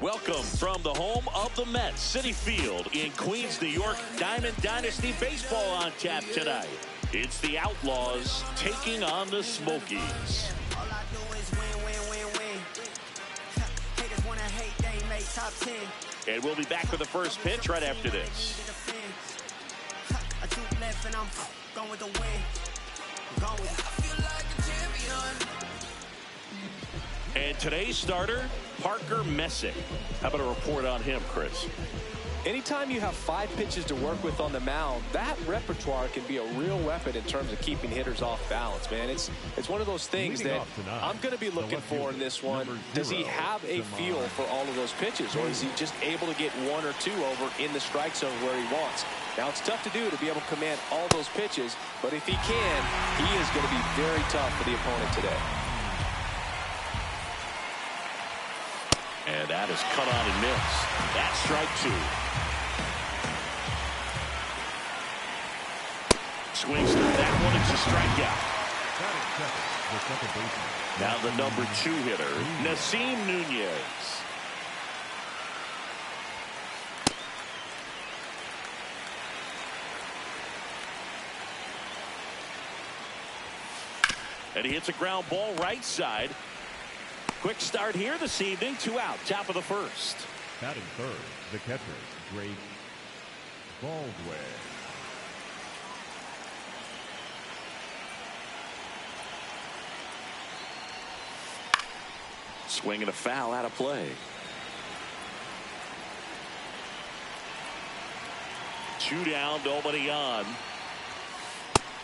Welcome from the home of the Mets, Citi Field in Queens, New York. Diamond Dynasty Baseball on tap tonight. It's the Outlaws taking on the Smokies. All I do is win, win, win, win. Haters wanna hate, they ain't made top 10. And we'll be back for the first pitch right after this. I do left and I'm going with the win. Going with it. I feel like a champion. And today's starter, Parker Messick. How about a report on him, Chris? Anytime you have 5 pitches to work with on the mound, that repertoire can be a real weapon in terms of keeping hitters off balance, man. It's one of those things that I'm going to be looking for in this one. Does he have a feel for all of those pitches, or is he just able to get 1 or 2 over in the strike zone where he wants? Now, it's tough to do to be able to command all those pitches, but if he can, he is going to be very tough for the opponent today. And that is cut on and missed. That's strike 2. Swings through that one. It's a strikeout. Now the number 2 hitter, Nasim Nunez. And he hits a ground ball right side. Quick start here this evening. 2 out, top of the first. Batting third, the catcher, Drake Baldwin. Swing and a foul out of play. 2 down, nobody on.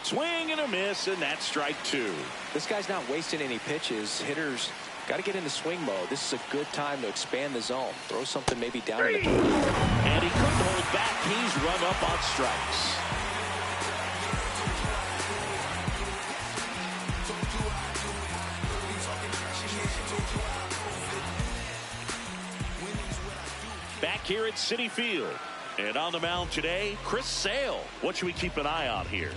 Swing and a miss, and that's strike 2. This guy's not wasting any pitches. Hitters got to get into swing mode. This is a good time to expand the zone. Throw something maybe down in the dirt. And he couldn't hold back. He's run up on strikes. Back here at Citi Field. And on the mound today, Chris Sale. What should we keep an eye on here?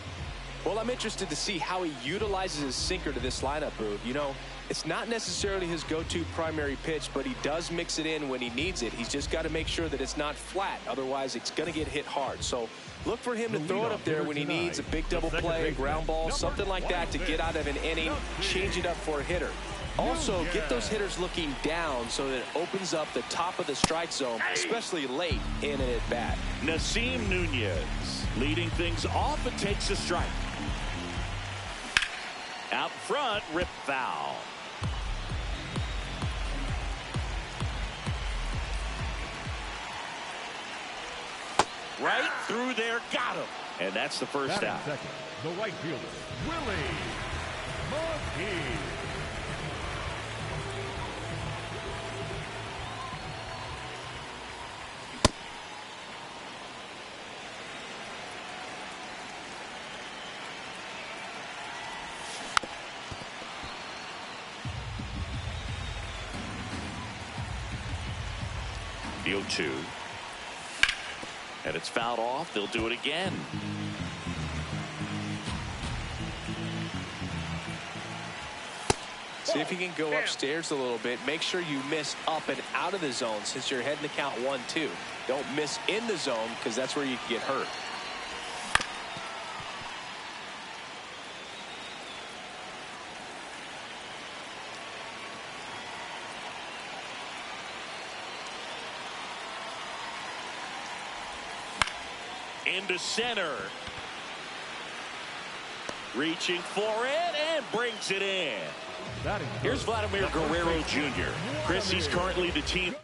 Well, I'm interested to see how he utilizes his sinker to this lineup, Boog. You know, it's not necessarily his go-to primary pitch, but he does mix it in when he needs it. He's just got to make sure that it's not flat. Otherwise, it's going to get hit hard. So look for him to throw it up there when he needs a big double play, ground ball, something like that to get out of an inning, change it up for a hitter. Also, get those hitters looking down so that it opens up the top of the strike zone, especially late in an at-bat. Nasim Nunez leading things off and takes a strike. Out front, rip foul. Right through there, got him. And that's the first out. Second, the right fielder, Willie McGee. The 0-2. And it's fouled off. They'll do it again. See if you can go upstairs a little bit. Make sure you miss up and out of the zone since you're heading to count 1-2. Don't miss in the zone because that's where you can get hurt. Into center. Reaching for it and brings it in. Here's Vladimir Guerrero Jr. Chris, he's currently the team.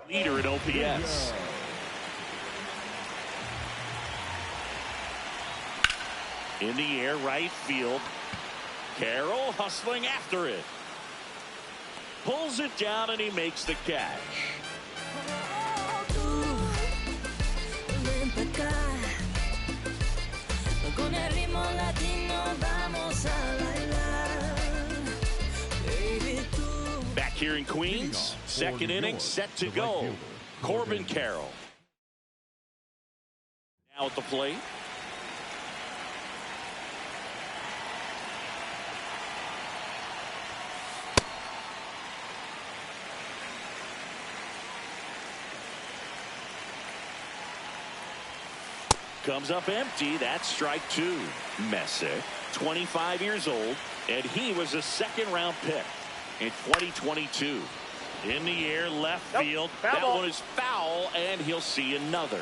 Leader in OPS. In the air, right field. Carroll hustling after it. Pulls it down and he makes the catch. Back here in Queens, second inning set to go. Corbin Carroll. Now at the plate. Comes up empty. That's strike two. Messick, 25 years old, and he was a second-round pick in 2022. In the air, left field. That one is foul, and he'll see another.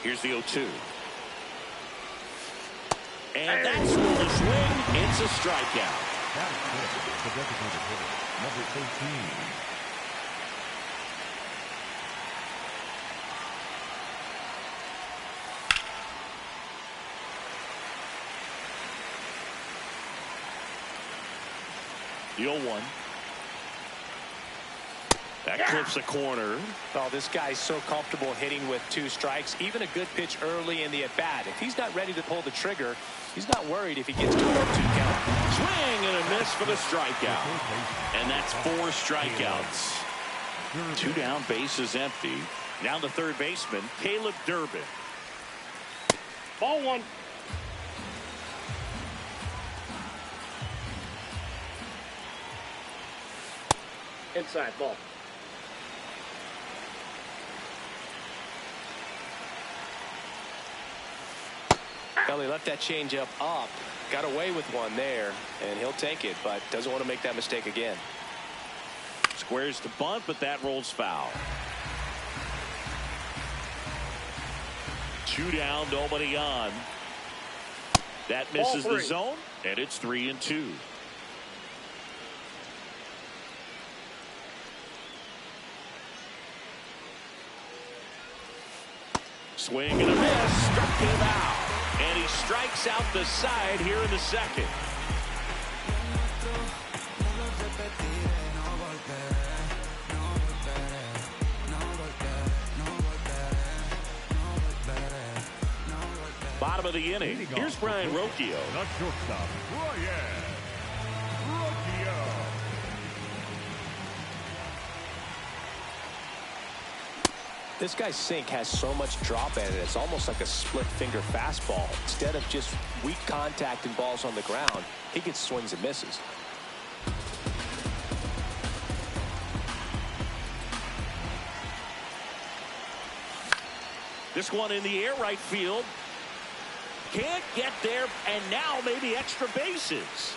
Here's the 0-2. And that's the swing. It's a strikeout. That is the designated hitter, number 13. The 0-1. That clips a corner. Oh, this guy's so comfortable hitting with 2 strikes. Even a good pitch early in the at-bat. If he's not ready to pull the trigger, he's not worried if he gets to a 0-2 count. Swing and a miss for the strikeout. And that's 4 strikeouts. 2 down, bases empty. Now the third baseman, Caleb Durbin. Ball 1. Inside ball. Well, he left that changeup up, got away with one there, and he'll take it, but doesn't want to make that mistake again. Squares the bunt, but that rolls foul. 2 down, nobody on. That misses the zone, and it's 3-2. Swing and a miss, struck him out. And he strikes out the side here in the second. Bottom of the inning. Here's Brian Rocchio. The shortstop, Brian Rocchio. This guy's sink has so much drop in it, it's almost like a split finger fastball. Instead of just weak contact and balls on the ground, he gets swings and misses. This one in the air, right field. Can't get there, and now maybe extra bases.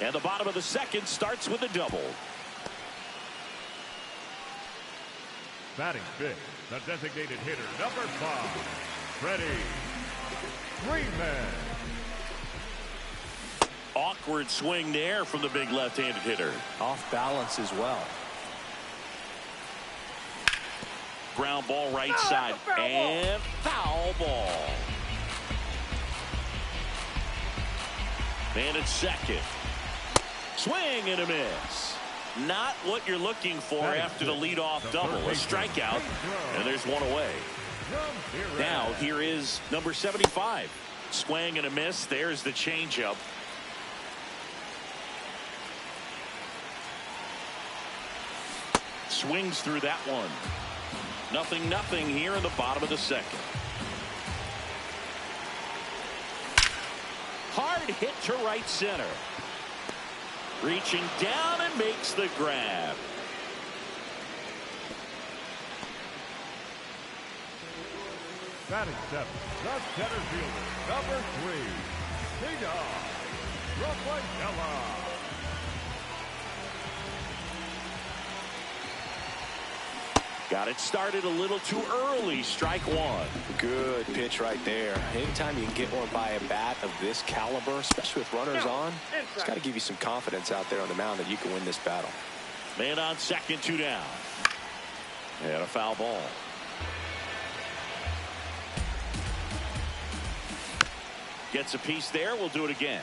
And the bottom of the second starts with a double. Batting fifth, the designated hitter, number 5, Freddie Freeman. Awkward swing there from the big left-handed hitter. Off balance as well. Ground ball right side, and foul ball. And it's second. Swing and a miss. Not what you're looking for after the leadoff double. A strikeout, and there's one away. Now here is number 75. Swing and a miss. There's the changeup. Swings through that one. 0-0 here in the bottom of the second. Hard hit to right center. Reaching down and makes the grab. Batting seventh, the center fielder, number 3, Rafaela. Got it started a little too early. Strike one. Good pitch right there. Anytime you can get one by a bat of this caliber, especially with runners on, it's got to give you some confidence out there on the mound that you can win this battle. Man on second, 2 down. And a foul ball. Gets a piece there. We'll do it again.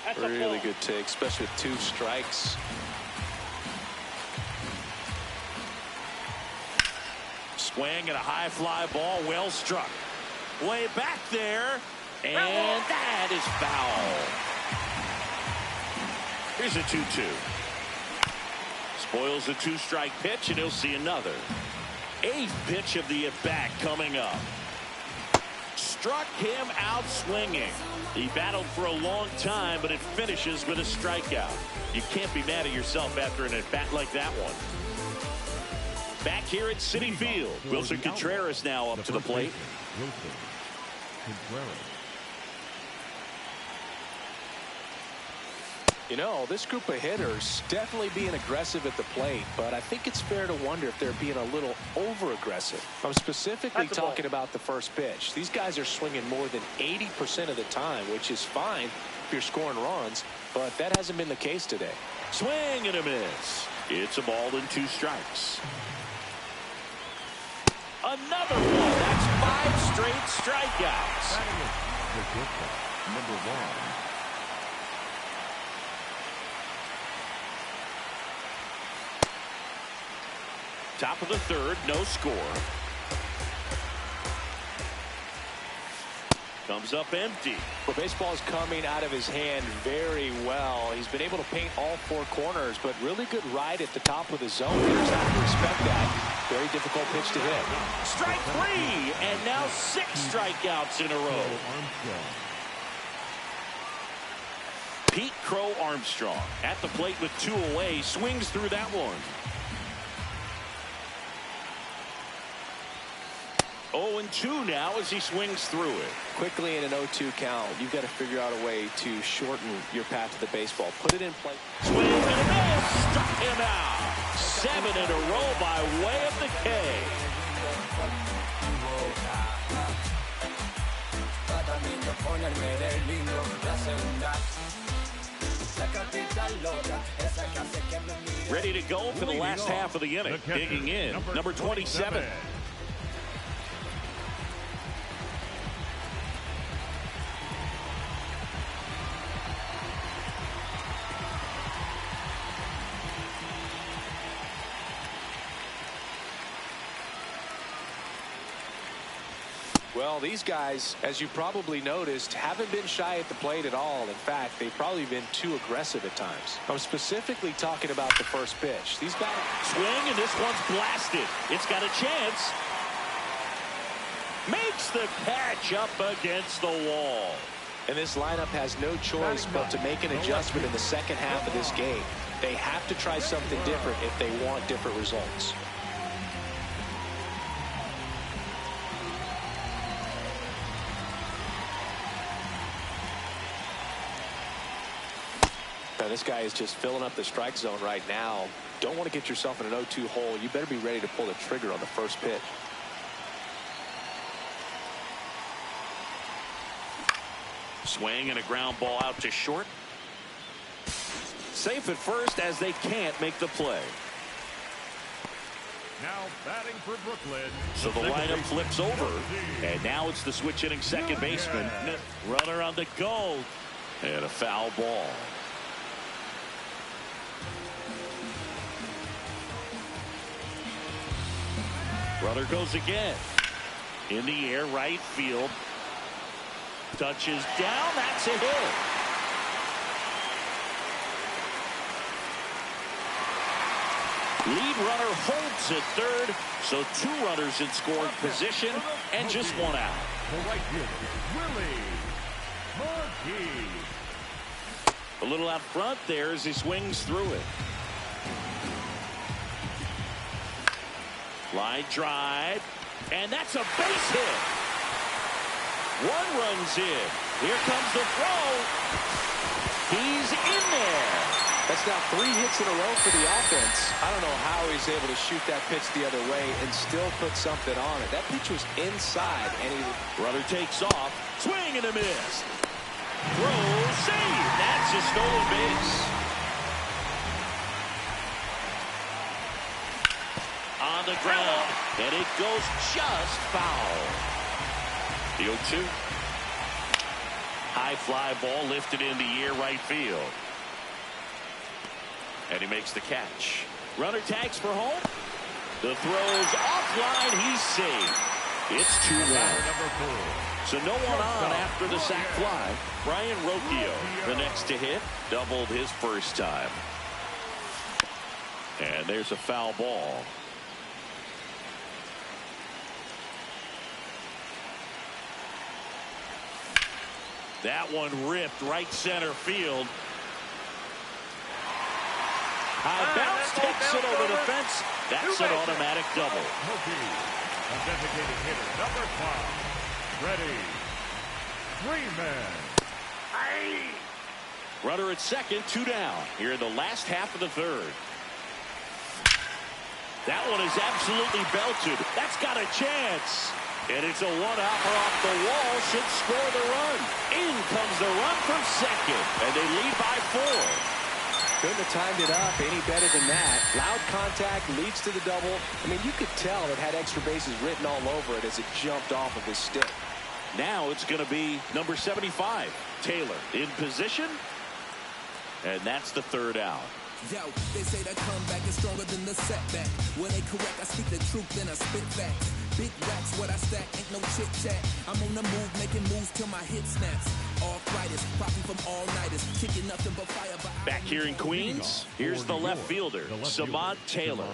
That's Really good take, especially with 2 strikes. Swing and a high fly ball, well struck. Way back there, and that is foul. Here's a 2-2. Spoils the 2-strike pitch, and he'll see another. 8th pitch of the at-bat coming up. Struck him out swinging. He battled for a long time, but it finishes with a strikeout. You can't be mad at yourself after an at-bat like that one. Back here at Citi Field, Wilson Contreras now up to the plate. You know, this group of hitters definitely being aggressive at the plate, but I think it's fair to wonder if they're being a little over-aggressive. I'm specifically talking about the first pitch. These guys are swinging more than 80% of the time, which is fine if you're scoring runs, but that hasn't been the case today. Swing and a miss. It's a ball and 2 strikes. Another one. That's 5 straight strikeouts. Number 1. Top of the 3rd, no score. Comes up empty. Well, baseball is coming out of his hand very well. He's been able to paint all 4 corners, but really good ride at the top of the zone. Hitters have to respect that. Very difficult pitch to hit. Strike 3, and now 6 strikeouts in a row. Pete Crow Armstrong at the plate with 2 away, swings through that one. 0-2 now as he swings through it. Quickly in an 0-2 count, you've got to figure out a way to shorten your path to the baseball. Put it in play. Swing and a miss. Struck him out. 7 in a row by way of the K. Ready to go for the last half of the inning. Digging in, number 27. Well, these guys, as you probably noticed, haven't been shy at the plate at all. In fact, they've probably been too aggressive at times. I'm specifically talking about the first pitch. These guys swing, and this one's blasted. It's got a chance. Makes the catch up against the wall. And this lineup has no choice but to make an adjustment in the second half of this game. They have to try something different if they want different results. Now, this guy is just filling up the strike zone right now. Don't want to get yourself in an 0-2 hole. You better be ready to pull the trigger on the first pitch. Swing and a ground ball out to short. Safe at first as they can't make the play. Now batting for Brooklyn. So the lineup flips over. And now it's the switch hitting second baseman. Runner on the go. And a foul ball. Runner goes again. In the air, right field. Touches down. That's a hit. Lead runner holds at third. So 2 runners in scoring position and just 1 out. The right fielder, Willie McGee. A little out front there as he swings through it. Line drive, and that's a base hit. 1 runs in. Here comes the throw. He's in there. That's now 3 hits in a row for the offense. I don't know how he's able to shoot that pitch the other way and still put something on it. That pitch was inside, and he... Runner takes off. Swing and a miss. Throw, save. That's a stolen base. On the ground, and it goes just foul. The 0-2. High fly ball lifted in the air right field. And he makes the catch. Runner tags for home. The throw's offline. He's safe. It's 2-1. So no one on after the sac fly. Brian Rocchio, the next to hit, doubled his first time. And there's a foul ball. That one ripped right center field. High bounce takes it over the fence. That's an automatic double. A designated hitter, number 5. Ready. 3 men. Runner at second, 2 down. Here in the last half of the third. That one is absolutely belted. That's got a chance. And it's a one-hopper off the wall. Should score the run. In comes the run from second. And they lead by 4. Couldn't have timed it up any better than that. Loud contact leads to the double. I mean, you could tell it had extra bases written all over it as it jumped off of his stick. Now it's going to be number 75, Taylor, in position. And that's the 3rd out. Yo, they say that comeback is stronger than the setback. When they correct, I speak the truth, then I spit facts. Big racks, what I stack, ain't no chit chat. I'm on the move, making moves till my hit snaps. Arthritis, popping from all-nighters, kicking nothing but fire. Back here in Queens, here's the left fielder, Samad Taylor.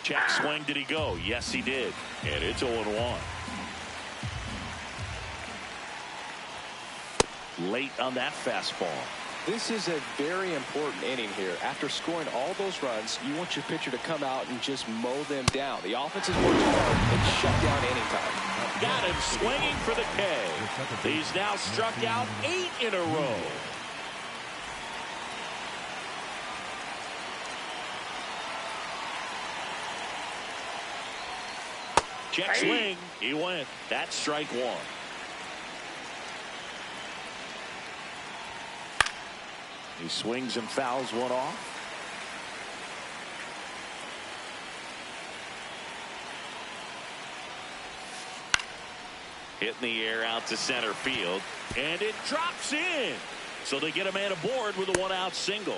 Check swing, did he go? Yes, he did. And it's 0-1. Late on that fastball. This is a very important inning here. After scoring all those runs, you want your pitcher to come out and just mow them down. The offense has worked hard and shut down inning time. Got him swinging for the K. He's now struck out 8 in a row. Check swing. He went. That's strike 1. He swings and fouls one off. Hit in the air out to center field. And it drops in. So they get a man aboard with a 1-out single.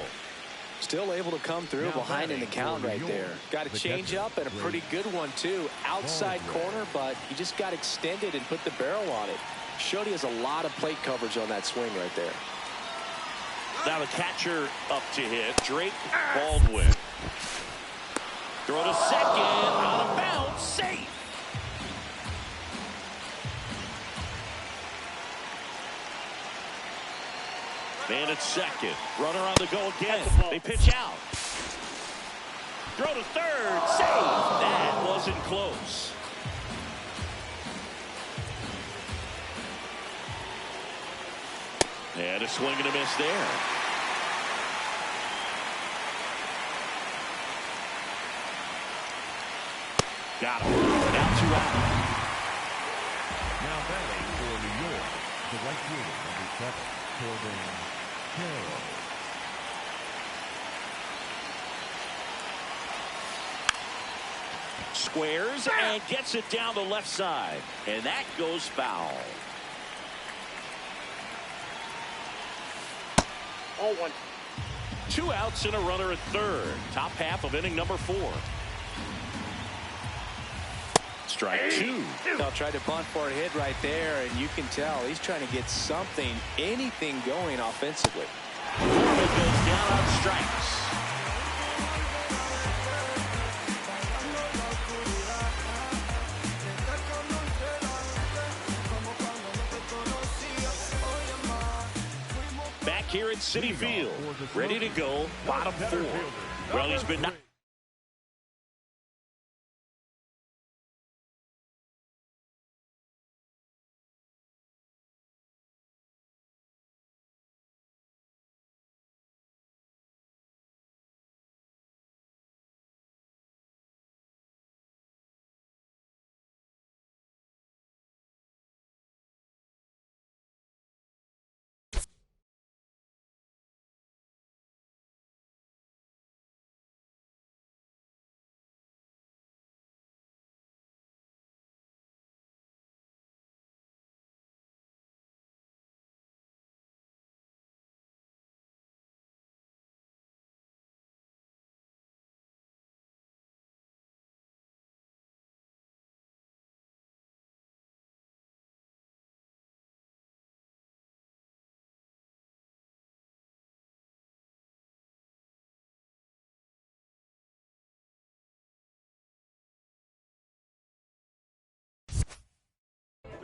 Still able to come through behind in the count right there. Got a change up and a pretty good one too. Outside corner, but he just got extended and put the barrel on it. Showed he has a lot of plate coverage on that swing right there. Now the catcher up to hit, Drake Baldwin. Throw to second, out of bounds, safe. Man at second, runner on the go again. They pitch out. Throw to third, safe. That wasn't close. And a swing and a miss there. Got him. Now 2 out. Now batting for New York, the right fielder, number 7, Corbin Carroll. Squares and gets it down the left side. And that goes foul. 0-1. 2 outs and a runner at third. Top half of inning number 4. Strike 2. Now tried to bunt for a hit right there, and you can tell he's trying to get something, anything going offensively. Corbin goes down on strikes. Back here at Citi Field, ready to go, bottom 4. Well, he's been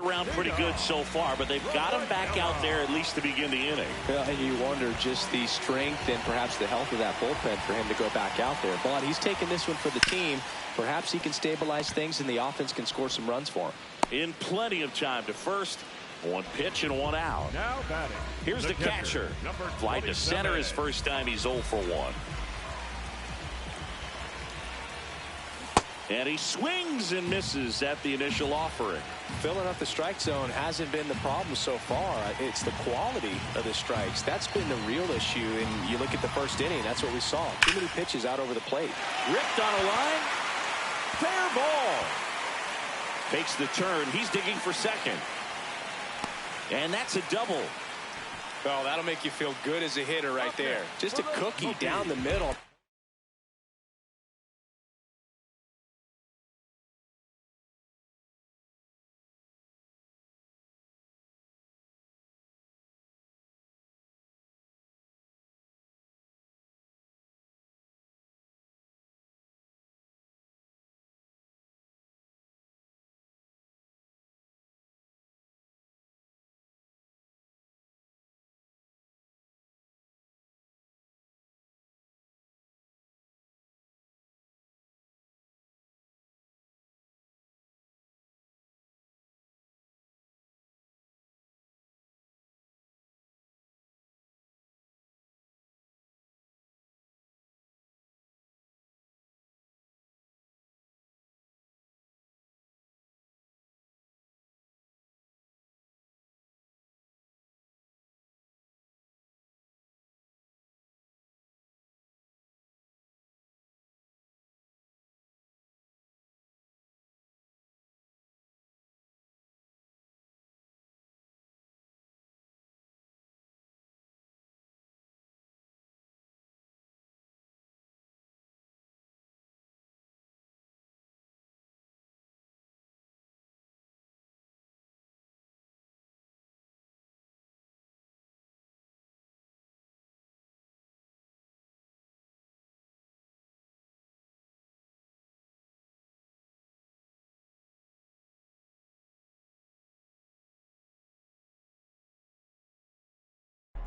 Around pretty good so far, but they've got him back out there at least to begin the inning. Well, and you wonder just the strength and perhaps the health of that bullpen for him to go back out there. But he's taking this one for the team. Perhaps he can stabilize things and the offense can score some runs for him. In plenty of time to first. One pitch and one out. Now batting. Here's the catcher. Flight to center his first time. He's 0 for 1. And he swings and misses at the initial offering. Filling up the strike zone hasn't been the problem so far. It's the quality of the strikes. That's been the real issue. And you look at the first inning, that's what we saw. Too many pitches out over the plate. Ripped on a line. Fair ball. Takes the turn. He's digging for second. And that's a double. Oh, that'll make you feel good as a hitter right there. Just a cookie down the middle.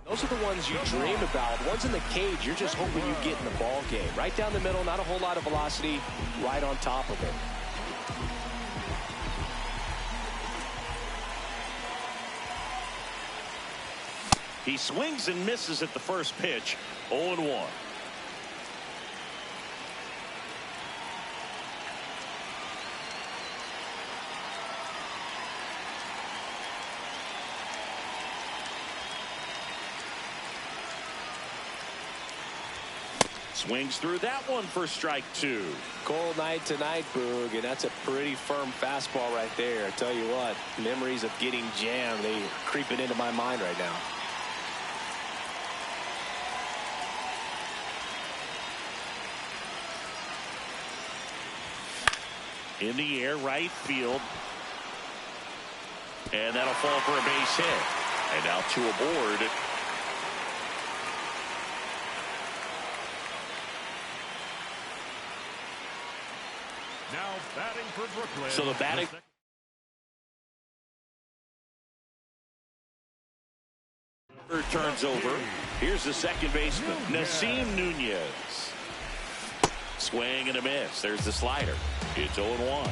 Those are the ones you dream about. Ones in the cage, you're just hoping you get in the ball game. Right down the middle, not a whole lot of velocity, right on top of it. He swings and misses at the first pitch. 0-1. Swings through that one for strike 2. Cold night tonight, Boog, and that's a pretty firm fastball right there. I tell you what, memories of getting jammed, they are creeping into my mind right now. In the air, right field. And that'll fall for a base hit. And now 2 aboard. Now batting for Brooklyn. So the batting. Turns over. Here's the second baseman, Nasim Nunez. Swing and a miss. There's the slider. It's 0-1.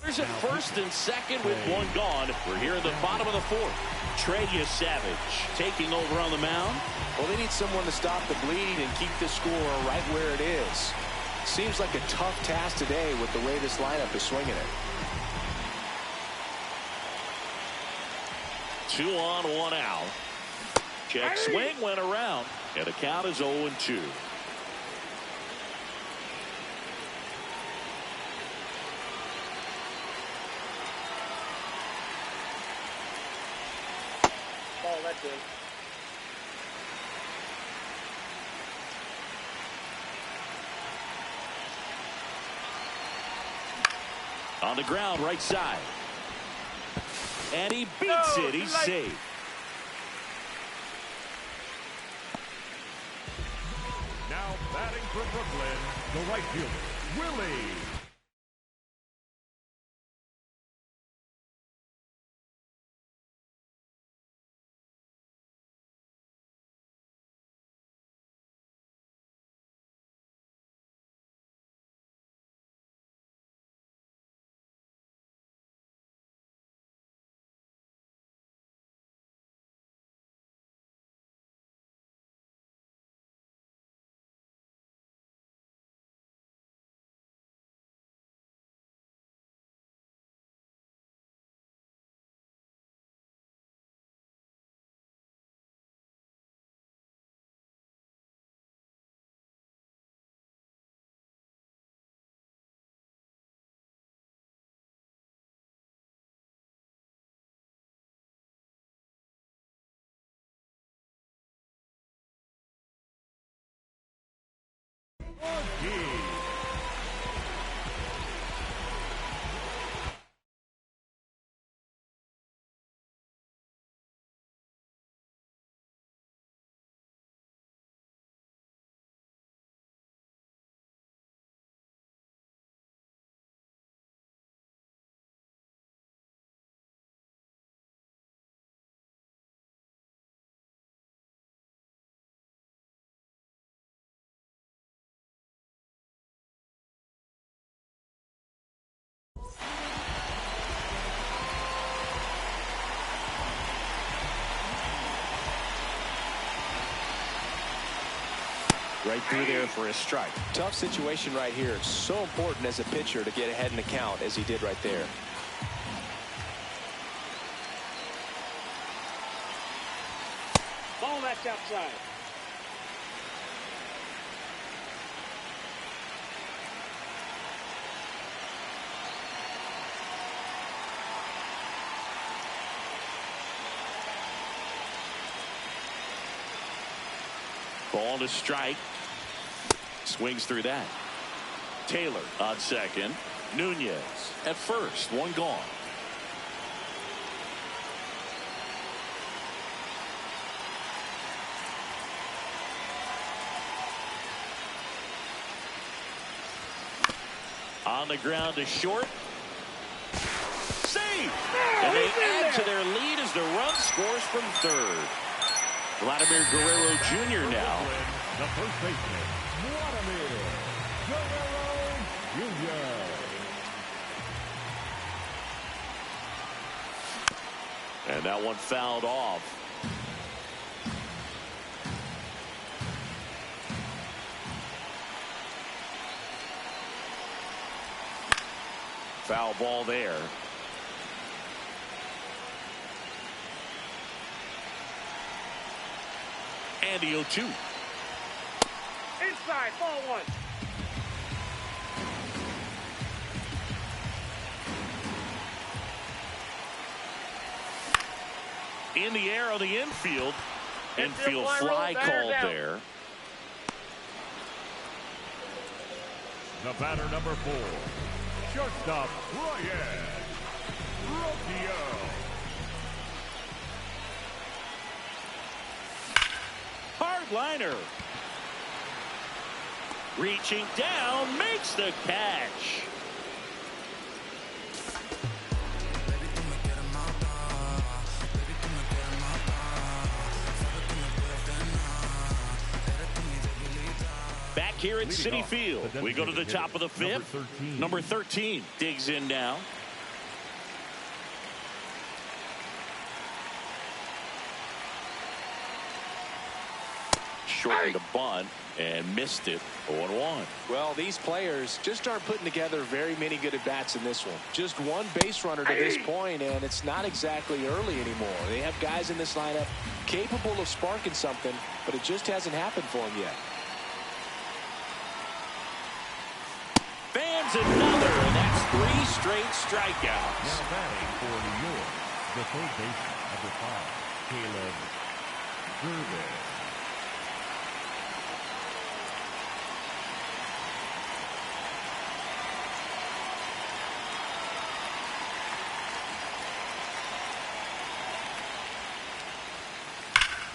At first and second with one gone. We're here in the bottom of the fourth. Trey Savage taking over on the mound. Well, they need someone to stop the bleed and keep the score right where it is. Seems like a tough task today with the way this lineup is swinging it. 2 on, 1 out. Check swing went around, and the count is 0-2. That's it. On the ground, right side. And he beats it. He's safe. Now batting for Brooklyn, the right fielder, Willie. Right through there for a strike. Tough situation right here. It's so important as a pitcher to get ahead in the count as he did right there. Ball that's outside. Ball to strike. Swings through that. Taylor on second. Nunez at first. One gone. On the ground to short. Save! And they add to their lead as the run scores from third. Vladimir Guerrero Jr. now. The first baseman, Vladimir Guerrero Jr. And that one fouled off. Foul ball there. And the 0-2. Inside, ball one. In the air on the infield. Infield fly called there. The batter number 4, shortstop Ryan Rocchio. Hard liner. Reaching down, makes the catch. Back here at Citi Field, we go to the top of the fifth. Number 13 digs in now. shortened a bunt and missed it 0-1. Well, these players just aren't putting together very many good at-bats in this one. Just one base runner to this point, and it's not exactly early anymore. They have guys in this lineup capable of sparking something, but it just hasn't happened for them yet. Fans another, and that's 3 straight strikeouts. Now batting for New York, the third baseman, number 5, Caleb Gervais.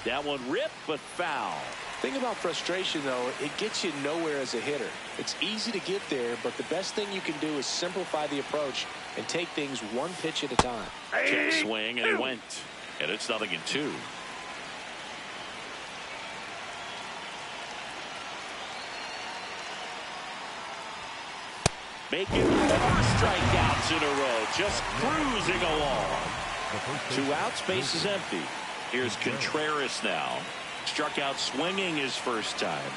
That one ripped, but foul. Thing about frustration, though, it gets you nowhere as a hitter. It's easy to get there, but the best thing you can do is simplify the approach and take things one pitch at a time. Check swing, and he went. And it's 0-2. Making 4 strikeouts in a row, just cruising along. 2 outs, base is empty. Here's Contreras now. Struck out swinging his first time.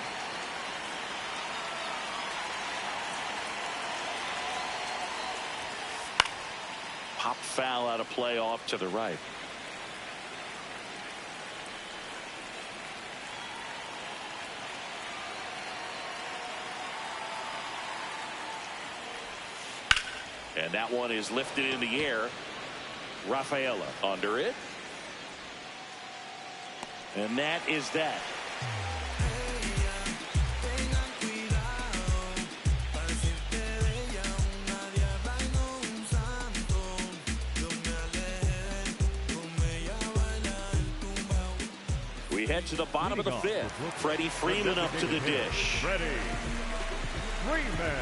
Pop foul out of play off to the right. And that one is lifted in the air. Rafaela under it. And that is that. We head to the bottom of the 5th. Freddie Freeman up to the dish. Freddie Freeman.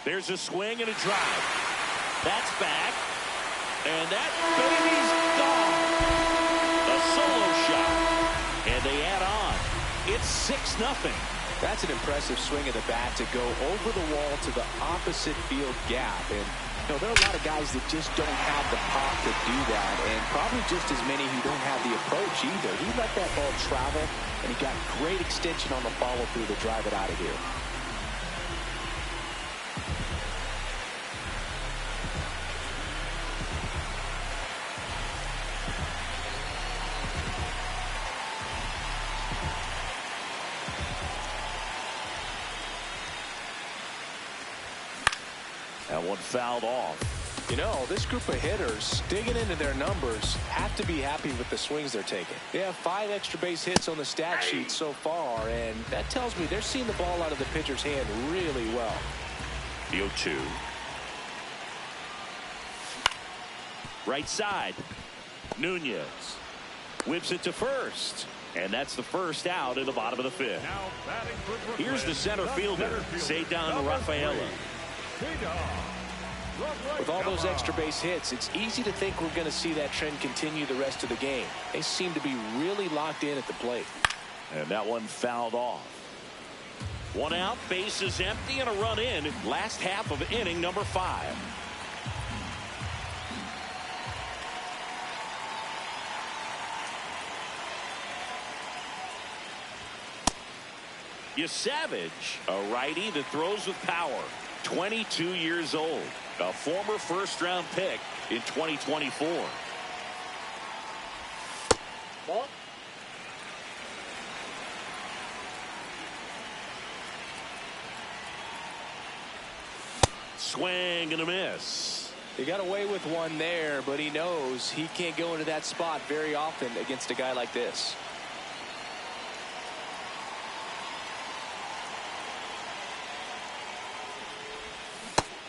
There's a swing and a drive. That's back. And that baby's gone. A solo shot. And they add on. It's 6-0. That's an impressive swing of the bat to go over the wall to the opposite field gap. And you know, there are a lot of guys that just don't have the pop to do that, and probably just as many who don't have the approach either. He let that ball travel, and he got great extension on the follow-through to drive it out of here. That one fouled off. You know, this group of hitters, digging into their numbers, have to be happy with the swings they're taking. They have 5 extra base hits on the stat sheet so far, and that tells me they're seeing the ball out of the pitcher's hand really well. The 0-2. Right side. Nunez whips it to first. And that's the first out in the bottom of the 5th. Now batting for Brooklyn, Here's the center fielder, Cedar Rafaela. With all those extra base hits, it's easy to think we're going to see that trend continue the rest of the game. They seem to be really locked in at the plate. And that one fouled off. 1 out, base is empty, and a run in. Last half of inning number 5. Savage, a righty that throws with power. 22 years old, a former first-round pick in 2024. Ball. Swing and a miss. He got away with one there, but he knows he can't go into that spot very often against a guy like this.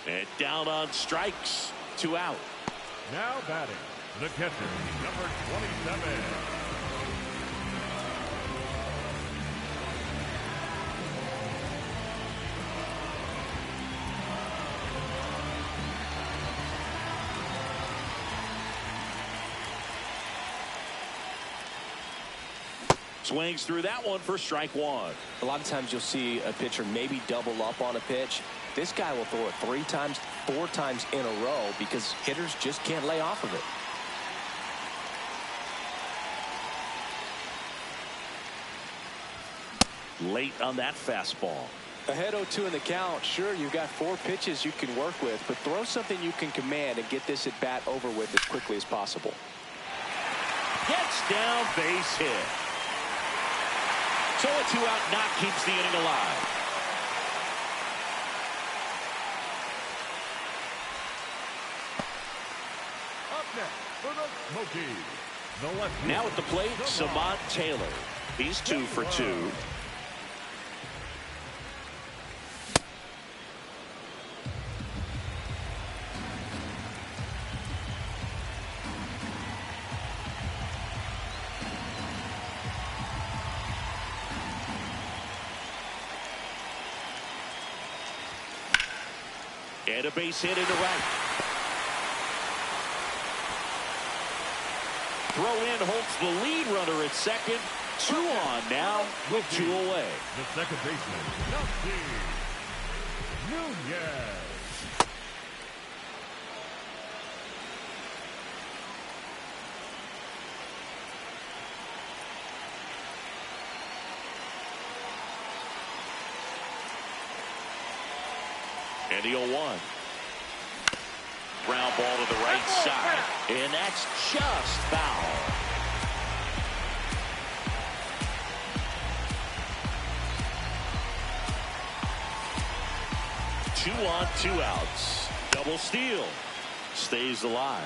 And down on strikes. 2 out. Now batting, the catcher, number 27. Swings through that one for strike 1. A lot of times you'll see a pitcher maybe double up on a pitch, This guy will throw it 3 times, 4 times in a row because hitters just can't lay off of it. Late on that fastball. Ahead 0-2 in the count. Sure, you've got 4 pitches you can work with, but throw something you can command and get this at bat over with as quickly as possible. Gets down, base hit. So a 2-out knock keeps the inning alive. Up next for the Smokies, the left Now at the plate, fielder, Samant Taylor. He's 2 for 2. And a base hit into right. Throw in holds the lead runner at second. 2 on now with 2 away. the second baseman, Kelsey Nunez. And the 0-1. Ground ball to the right side. And that's just foul. Two on, 2 outs. Double steal. Stays alive.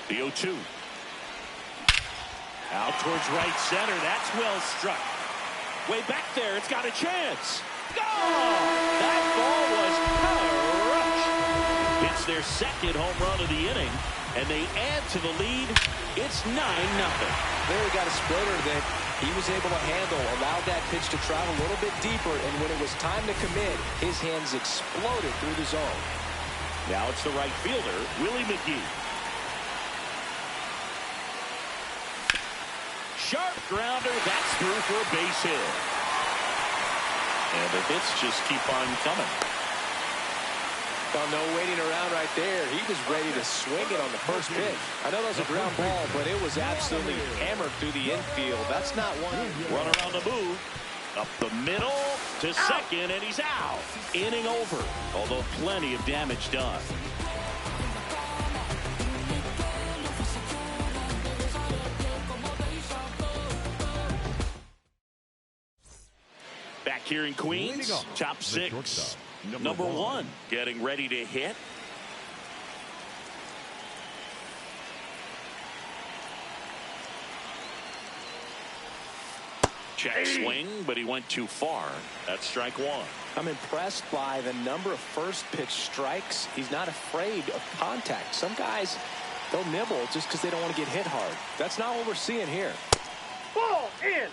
The 0-2. Out towards right center. That's well struck. Way back there. It's got a chance. Oh, that ball was crushed. It's their second home run of the inning, and they add to the lead. It's 9-0. There he got a splitter that he was able to handle, allowed that pitch to travel a little bit deeper, and when it was time to commit, his hands exploded through the zone. Now it's the right fielder, Willie McGee. Sharp grounder, that's through for a base hit. And the hits just keep on coming. Well, no waiting around right there. He was ready to swing it on the first pitch. I know that was a ground ball, but it was absolutely hammered through the infield. That's not one. Run around the move. Up the middle to second, and he's out. Inning over, although plenty of damage done. Back here in Queens, top 6. Number 1 getting ready to hit. Check swing, but he went too far. That's strike 1. I'm impressed by the number of first pitch strikes. He's not afraid of contact. Some guys, they'll nibble just because they don't want to get hit hard. That's not what we're seeing here. Ball in.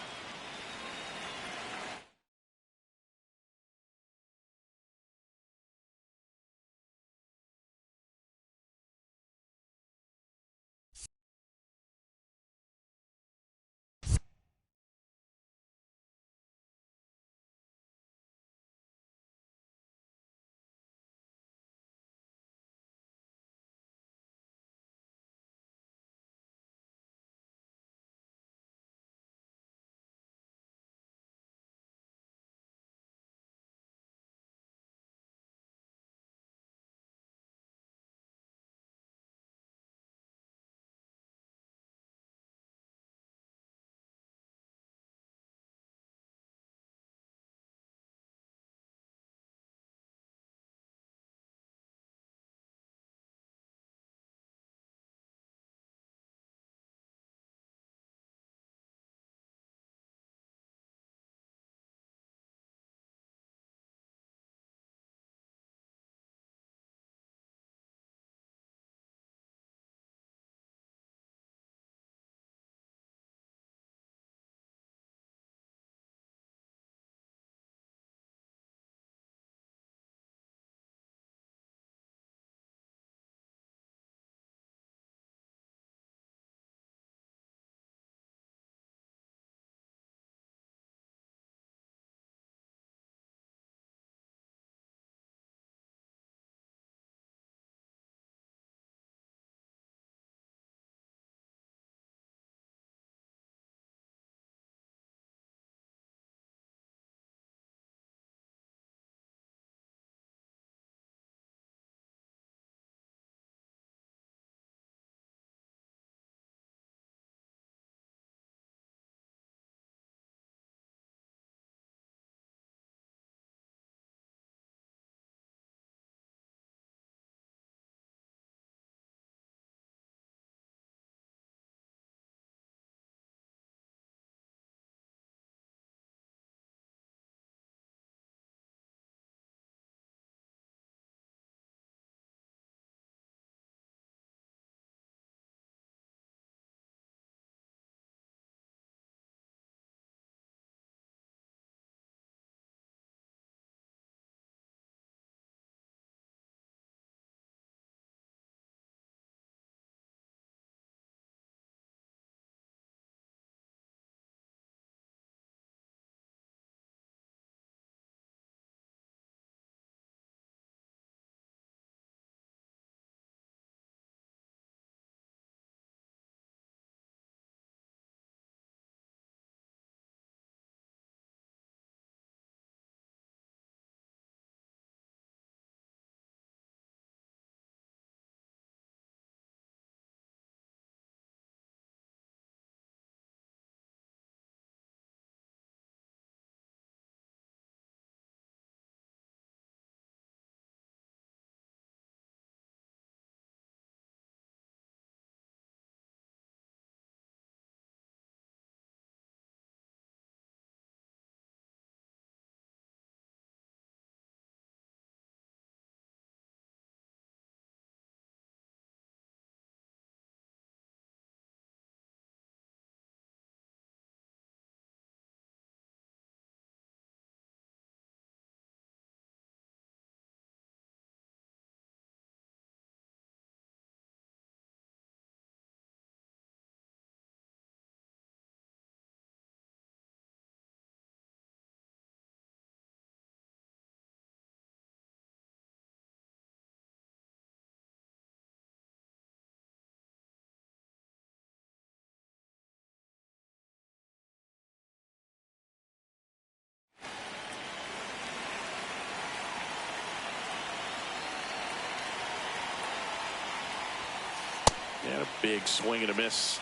Big swing and a miss.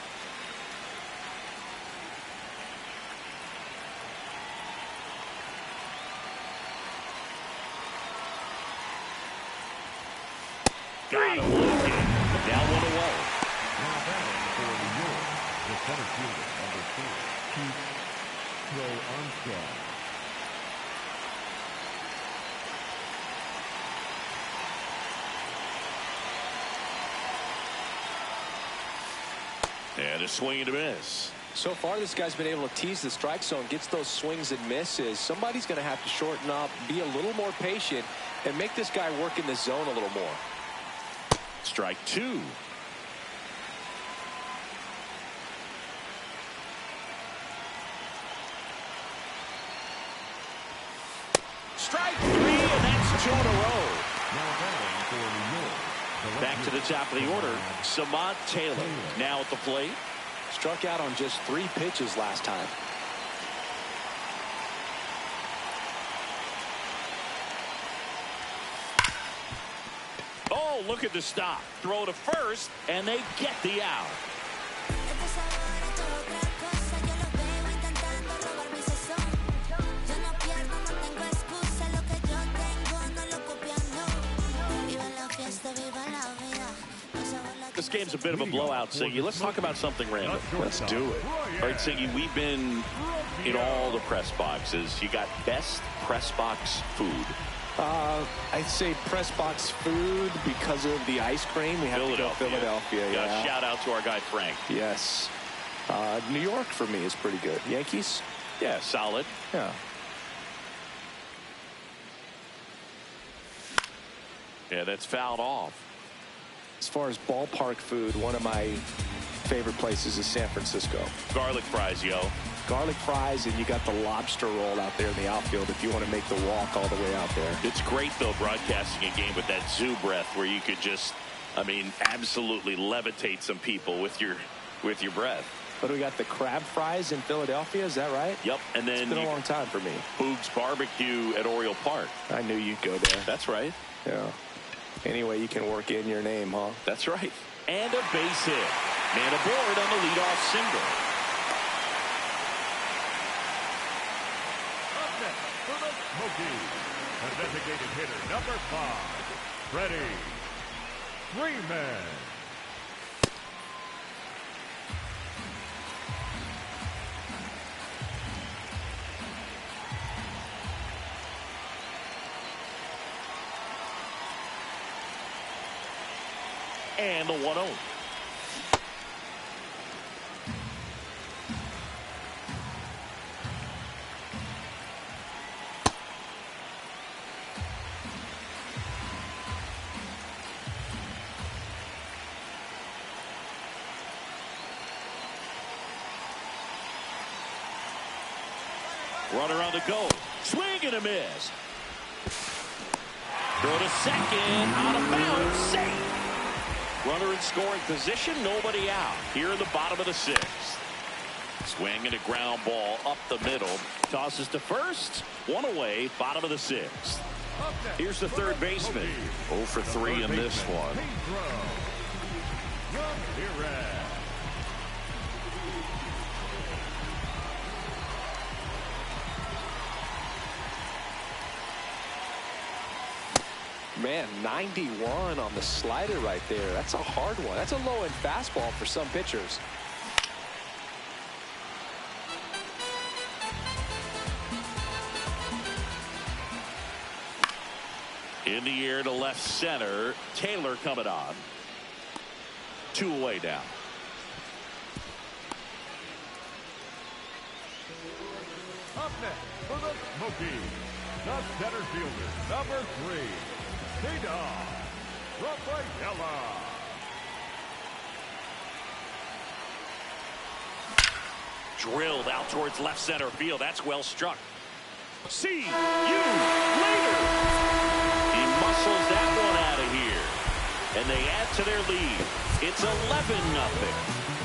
Got him looking. Now one away. Now batting for New York, the center fielder, number 4, Keith Armstrong. And a swing and a miss. So far, this guy's been able to tease the strike zone, gets those swings and misses. Somebody's going to have to shorten up, be a little more patient, and make this guy work in the zone a little more. Strike 2. Strike 3, and that's 2 in a row. Now batting for New York. Back to the top of the order, Samad Taylor now at the plate. Struck out on just 3 pitches last time. Oh, look at the stop. Throw to first, and they get the out. This game's a bit of a blowout, Siggy. Let's talk about something random. Let's do it. All right, Siggy, we've been in all the press boxes. You got best press box food. I'd say press box food because of the ice cream. We have to go Philadelphia. Yeah. Shout out to our guy Frank. Yes. New York for me is pretty good. Yankees? Yeah, solid. Yeah. Yeah, that's fouled off. As far as ballpark food, one of my favorite places is San Francisco. Garlic fries, yo. Garlic fries, and you got the lobster roll out there in the outfield if you want to make the walk all the way out there. It's great, though, broadcasting a game with that zoo breath where you could just, I mean, absolutely levitate some people with your breath. But we got the crab fries in Philadelphia, is that right? Yep, and then it's been a long time for me. Boog's Barbecue at Oriole Park. I knew you'd go there. That's right. Yeah. Anyway, you can work in your name, huh? That's right. And a base hit. Man aboard on the leadoff single. Up next for the Smokies, a designated hitter, number 5, Freddie Freeman. And the 1-0. Runner on the go. Swing and a miss. Throw to second. Out of bounds. Safe. Runner in scoring position, nobody out. Here in the bottom of the 6th. Swing and a ground ball up the middle. Tosses to first. 1 away, bottom of the 6th. Here's the third baseman. 0 for 3 in this one. Man, 91 on the slider right there. That's a hard one. That's a low-end fastball for some pitchers. In the air to left center. Taylor coming on. 2 away now. Up next for the Smokies, the center fielder, number 3, Rafaela. Drilled out towards left center field. That's well struck. See you later. He muscles that one out of here. And they add to their lead. It's 11-0.